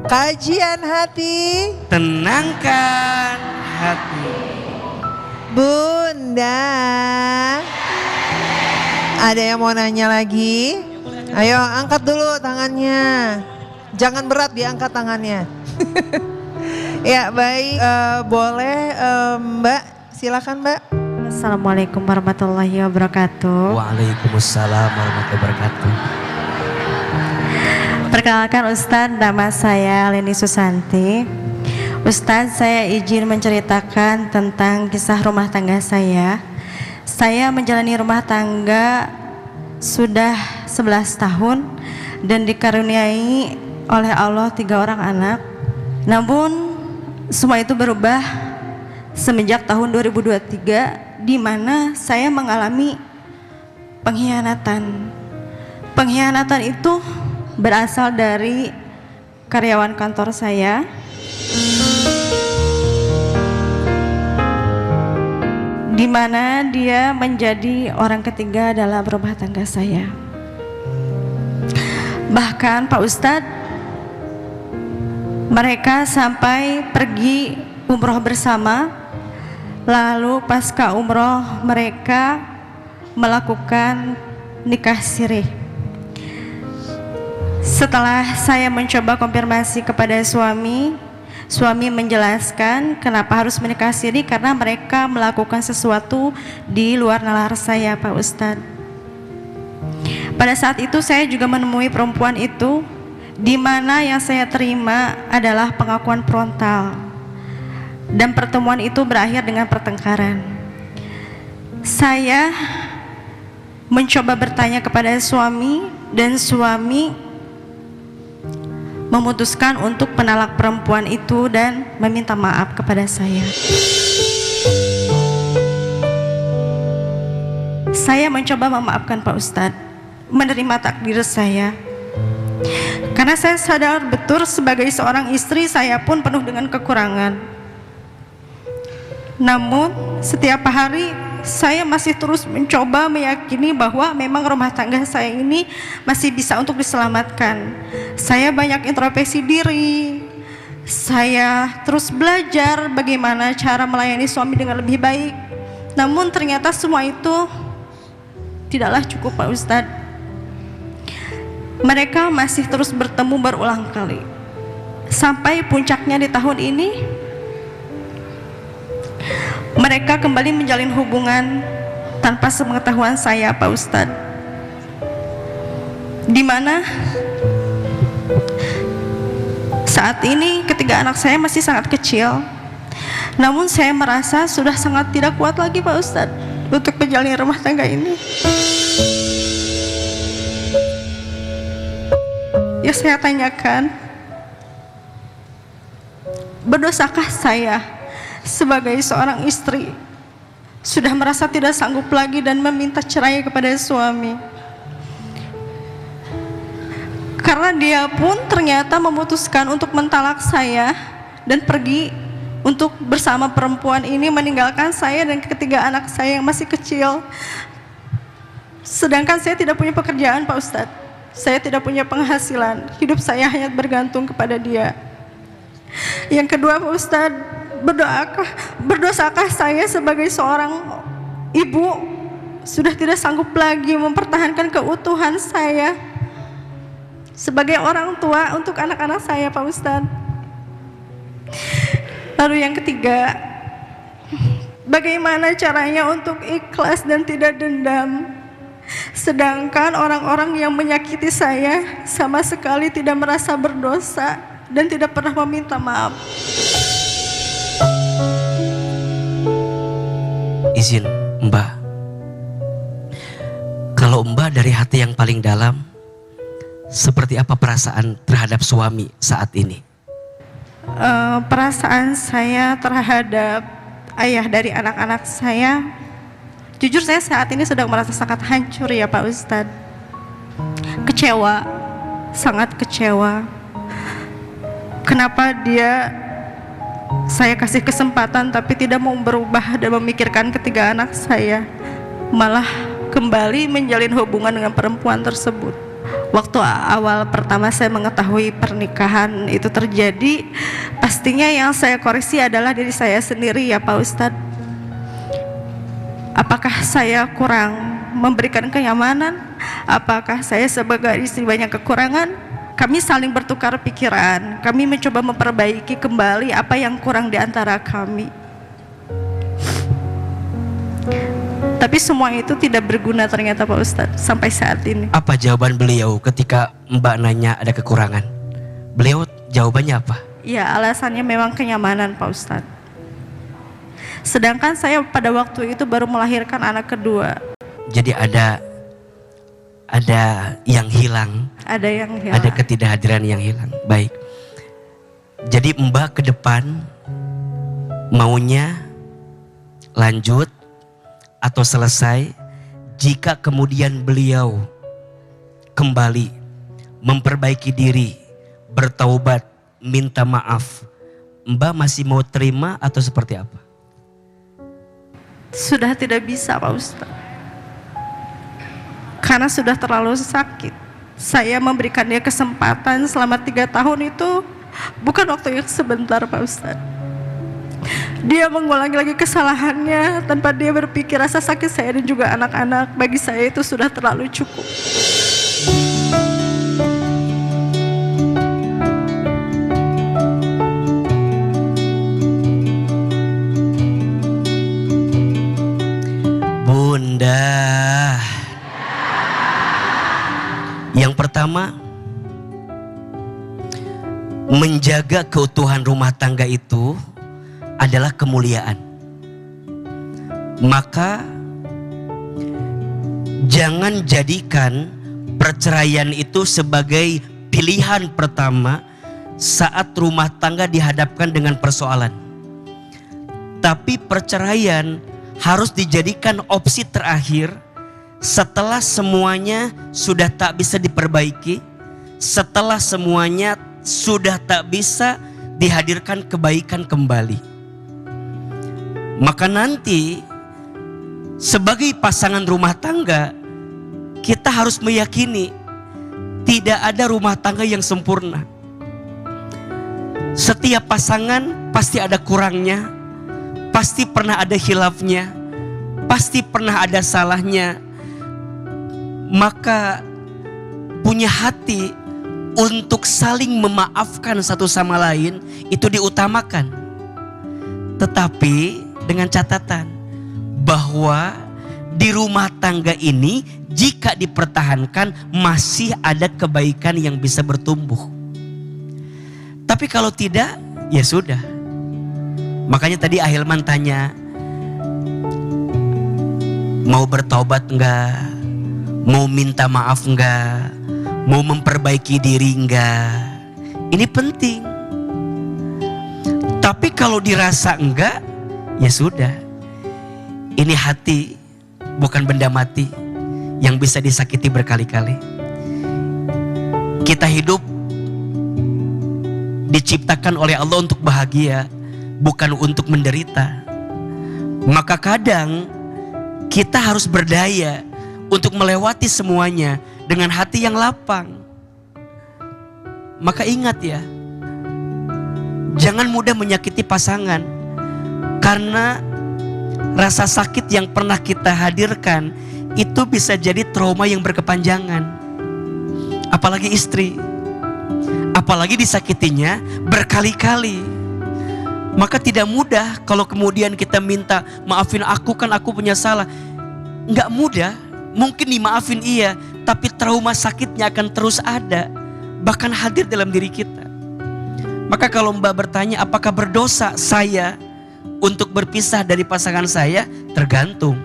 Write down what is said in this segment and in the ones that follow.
Kajian hati, tenangkan hati. Bunda. Ada yang mau nanya lagi? Ayo angkat dulu tangannya. Jangan berat diangkat tangannya. Ya baik, boleh Mbak, silakan Mbak. Assalamualaikum warahmatullahi wabarakatuh. Waalaikumsalam warahmatullahi wabarakatuh. Perkenalkan Ustadz, nama saya Leni Susanti. Ustadz, saya izin menceritakan tentang kisah rumah tangga saya. Saya menjalani rumah tangga sudah 11 tahun dan dikaruniai oleh Allah 3 orang anak. Namun semua itu berubah semenjak tahun 2023, di mana saya mengalami pengkhianatan. Pengkhianatan itu berasal dari karyawan kantor saya. Di mana dia menjadi orang ketiga dalam rumah tangga saya. Bahkan Pak Ustadz, mereka sampai pergi umroh bersama. Lalu pasca umroh mereka melakukan nikah sirih. Setelah saya mencoba konfirmasi kepada suami menjelaskan kenapa harus menikah siri, karena mereka melakukan sesuatu di luar nalar saya, Pak Ustadz. Pada saat itu saya juga menemui perempuan itu, di mana yang saya terima adalah pengakuan frontal, dan pertemuan itu berakhir dengan pertengkaran. Saya mencoba bertanya kepada suami, dan suami memutuskan untuk menalak perempuan itu dan meminta maaf kepada saya. Saya mencoba memaafkan Pak Ustadz, menerima takdir saya, karena saya sadar betul sebagai seorang istri saya pun penuh dengan kekurangan. Namun setiap hari saya masih terus mencoba meyakini bahwa memang rumah tangga saya ini masih bisa untuk diselamatkan. Saya banyak introspeksi diri. Saya terus belajar bagaimana cara melayani suami dengan lebih baik. Namun ternyata semua itu tidaklah cukup, Pak Ustadz. Mereka masih terus bertemu berulang kali. Sampai puncaknya di tahun ini, mereka kembali menjalin hubungan tanpa sepengetahuan saya, Pak Ustadz. Di mana saat ini ketiga anak saya masih sangat kecil. Namun saya merasa sudah sangat tidak kuat lagi, Pak Ustadz, untuk menjalani rumah tangga ini. Ya, saya tanyakan, berdosakah saya sebagai seorang istri sudah merasa tidak sanggup lagi dan meminta cerai kepada suami? Karena dia pun ternyata memutuskan untuk mentalak saya dan pergi untuk bersama perempuan ini, meninggalkan saya dan ketiga anak saya yang masih kecil. Sedangkan saya tidak punya pekerjaan, Pak Ustadz. Saya tidak punya penghasilan. Hidup saya hanya bergantung kepada dia. Yang kedua, Pak Ustadz, berdosakah saya sebagai seorang ibu sudah tidak sanggup lagi mempertahankan keutuhan saya sebagai orang tua untuk anak-anak saya, Pak Ustadz? Lalu yang ketiga, bagaimana caranya untuk ikhlas dan tidak dendam, sedangkan orang-orang yang menyakiti saya sama sekali tidak merasa berdosa dan tidak pernah meminta maaf? Izin Mbak, kalau Mbak dari hati yang paling dalam, seperti apa perasaan terhadap suami saat ini? Perasaan saya terhadap ayah dari anak-anak saya, jujur saya saat ini sedang merasa sangat hancur, ya Pak Ustadz. Kecewa, sangat kecewa. Kenapa saya kasih kesempatan tapi tidak mau berubah dan memikirkan ketiga anak saya, malah kembali menjalin hubungan dengan perempuan tersebut. waktu awal pertama saya mengetahui pernikahan itu terjadi, pastinya yang saya koreksi adalah diri saya sendiri ya Pak Ustadz. Apakah saya kurang memberikan kenyamanan? Apakah saya sebagai istri banyak kekurangan? Kami saling bertukar pikiran, kami mencoba memperbaiki kembali apa yang kurang di antara kami. Tapi semua itu tidak berguna ternyata Pak Ustadz sampai saat ini. Apa jawaban beliau ketika Mbak nanya ada kekurangan? Beliau jawabannya apa? Ya, alasannya memang kenyamanan Pak Ustadz. Sedangkan saya pada waktu itu baru melahirkan anak kedua. Jadi ada yang hilang. Ada yang hilang. Ada ketidakhadiran yang hilang. Baik. Jadi Mbak ke depan maunya lanjut atau selesai jika kemudian beliau kembali memperbaiki diri, bertaubat, minta maaf. Mbak masih mau terima atau seperti apa? Sudah tidak bisa Pak Ustadz. Karena sudah terlalu sakit. Saya memberikan dia kesempatan selama 3 tahun itu bukan waktu yang sebentar Pak Ustadz. Dia mengulangi lagi kesalahannya tanpa dia berpikir rasa sakit saya dan juga anak-anak. Bagi saya itu sudah terlalu cukup. Bunda, yang pertama, menjaga keutuhan rumah tangga itu adalah kemuliaan. Maka jangan jadikan perceraian itu sebagai pilihan pertama saat rumah tangga dihadapkan dengan persoalan. Tapi perceraian harus dijadikan opsi terakhir setelah semuanya sudah tak bisa diperbaiki, setelah semuanya sudah tak bisa dihadirkan kebaikan kembali. Maka nanti sebagai pasangan rumah tangga kita harus meyakini tidak ada rumah tangga yang sempurna. Setiap pasangan pasti ada kurangnya, pasti pernah ada khilafnya, pasti pernah ada salahnya. Maka punya hati untuk saling memaafkan satu sama lain itu diutamakan. Tetapi dengan catatan bahwa di rumah tangga ini jika dipertahankan masih ada kebaikan yang bisa bertumbuh. Tapi kalau tidak, ya sudah. Makanya tadi Ahilman tanya, mau bertobat enggak? Mau minta maaf enggak? Mau memperbaiki diri enggak? Ini penting. Tapi kalau dirasa enggak, ya sudah. Ini hati, bukan benda mati yang bisa disakiti berkali-kali. Kita hidup diciptakan oleh Allah untuk bahagia, bukan untuk menderita. Maka kadang kita harus berdaya untuk melewati semuanya dengan hati yang lapang. Maka ingat ya, jangan mudah menyakiti pasangan, karena rasa sakit yang pernah kita hadirkan itu bisa jadi trauma yang berkepanjangan. Apalagi istri, apalagi disakitinya berkali-kali. Maka tidak mudah kalau kemudian kita minta maafin aku, kan aku punya salah. Enggak mudah. Mungkin dimaafin iya, tapi trauma sakitnya akan terus ada, bahkan hadir dalam diri kita. Maka kalau Mbak bertanya apakah berdosa saya untuk berpisah dari pasangan saya, tergantung.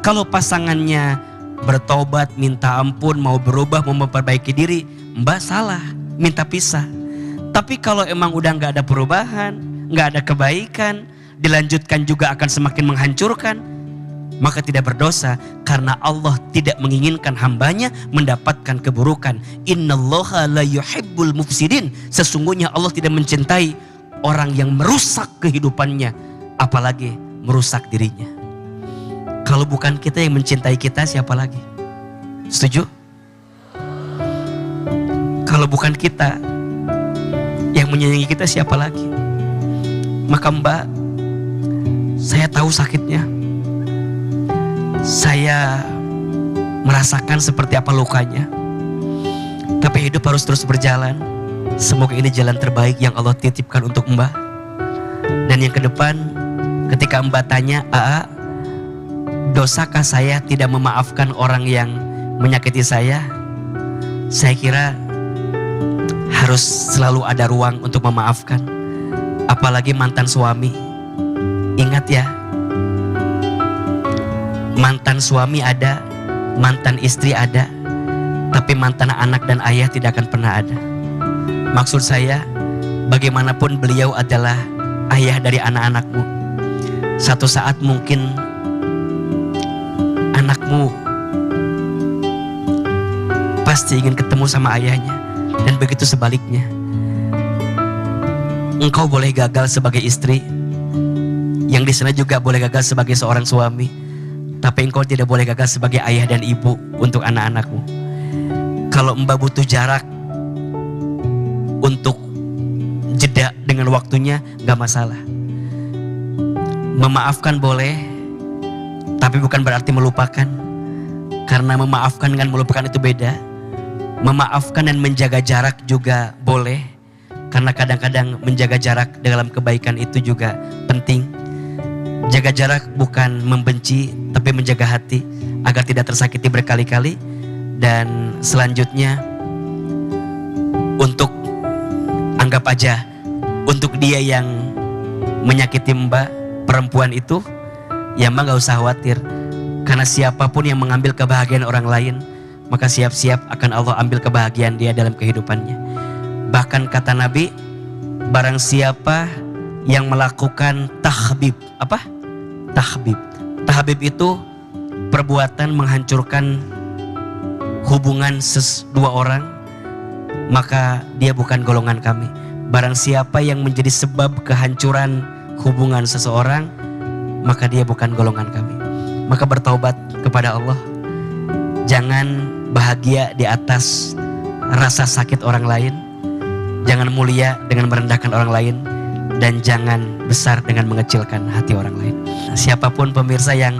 Kalau pasangannya bertobat, minta ampun, mau berubah, mau memperbaiki diri, Mbak salah, minta pisah. Tapi kalau emang udah gak ada perubahan, gak ada kebaikan, dilanjutkan juga akan semakin menghancurkan, maka tidak berdosa, karena Allah tidak menginginkan hambanya mendapatkan keburukan. Innallaha la yuhibbul mufsidin. Sesungguhnya Allah tidak mencintai orang yang merusak kehidupannya, apalagi merusak dirinya. Kalau bukan kita yang mencintai kita, siapa lagi? Setuju? Kalau bukan kita yang menyayangi kita, siapa lagi? Maka Mbak, saya tahu sakitnya. Saya merasakan seperti apa lukanya. Tapi hidup harus terus berjalan. Semoga ini jalan terbaik yang Allah titipkan untuk Mbak. Dan yang ke depan, ketika Mbak tanya, "Aa, dosakah saya tidak memaafkan orang yang menyakiti saya?" Saya kira harus selalu ada ruang untuk memaafkan. Apalagi mantan suami. Ingat ya, mantan suami ada, mantan istri ada, tapi mantan anak dan ayah tidak akan pernah ada. Maksud saya, bagaimanapun beliau adalah ayah dari anak-anakmu. Satu saat mungkin anakmu pasti ingin ketemu sama ayahnya, dan begitu sebaliknya. Engkau boleh gagal sebagai istri, yang di sana juga boleh gagal sebagai seorang suami, tapi engkau tidak boleh gagal sebagai ayah dan ibu untuk anak-anakmu. Kalau Mbak butuh jarak untuk jeda dengan waktunya, gak masalah. Memaafkan boleh, tapi bukan berarti melupakan. Karena memaafkan dengan melupakan itu beda. Memaafkan dan menjaga jarak juga boleh, karena kadang-kadang menjaga jarak dalam kebaikan itu juga penting. Jaga jarak bukan membenci, tapi menjaga hati agar tidak tersakiti berkali-kali. Dan selanjutnya, untuk anggap aja, untuk dia yang menyakiti Mbak, perempuan itu, ya Mbak gak usah khawatir. Karena siapapun yang mengambil kebahagiaan orang lain, maka siap-siap akan Allah ambil kebahagiaan dia dalam kehidupannya. Bahkan kata Nabi, barang siapa yang melakukan tahbib. Apa? Tahbib. Tahbib itu perbuatan menghancurkan hubungan dua orang, maka dia bukan golongan kami. Barang siapa yang menjadi sebab kehancuran hubungan seseorang, maka dia bukan golongan kami. Maka bertaubat kepada Allah. Jangan bahagia di atas rasa sakit orang lain. Jangan mulia dengan merendahkan orang lain. Dan jangan besar dengan mengecilkan hati orang lain. Siapapun pemirsa yang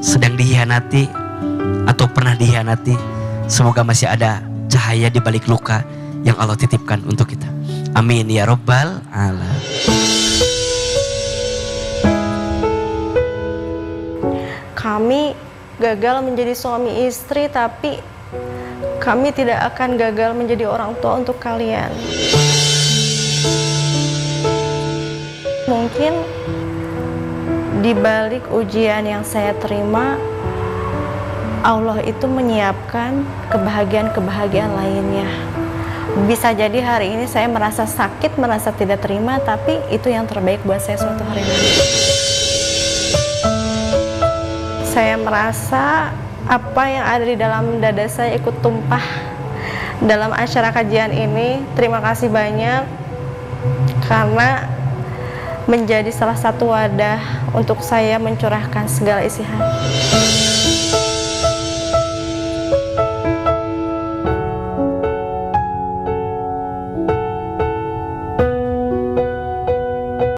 sedang dihianati atau pernah dihianati, semoga masih ada cahaya di balik luka yang Allah titipkan untuk kita. Amin ya Rabbal Alamin. Kami gagal menjadi suami istri, tapi kami tidak akan gagal menjadi orang tua untuk kalian. Mungkin di balik ujian yang saya terima, Allah itu menyiapkan kebahagiaan-kebahagiaan lainnya. Bisa jadi hari ini saya merasa sakit, merasa tidak terima, tapi itu yang terbaik buat saya suatu hari nanti. Saya merasa apa yang ada di dalam dada saya ikut tumpah dalam acara kajian ini. Terima kasih banyak karena menjadi salah satu wadah untuk saya mencurahkan segala isi hati.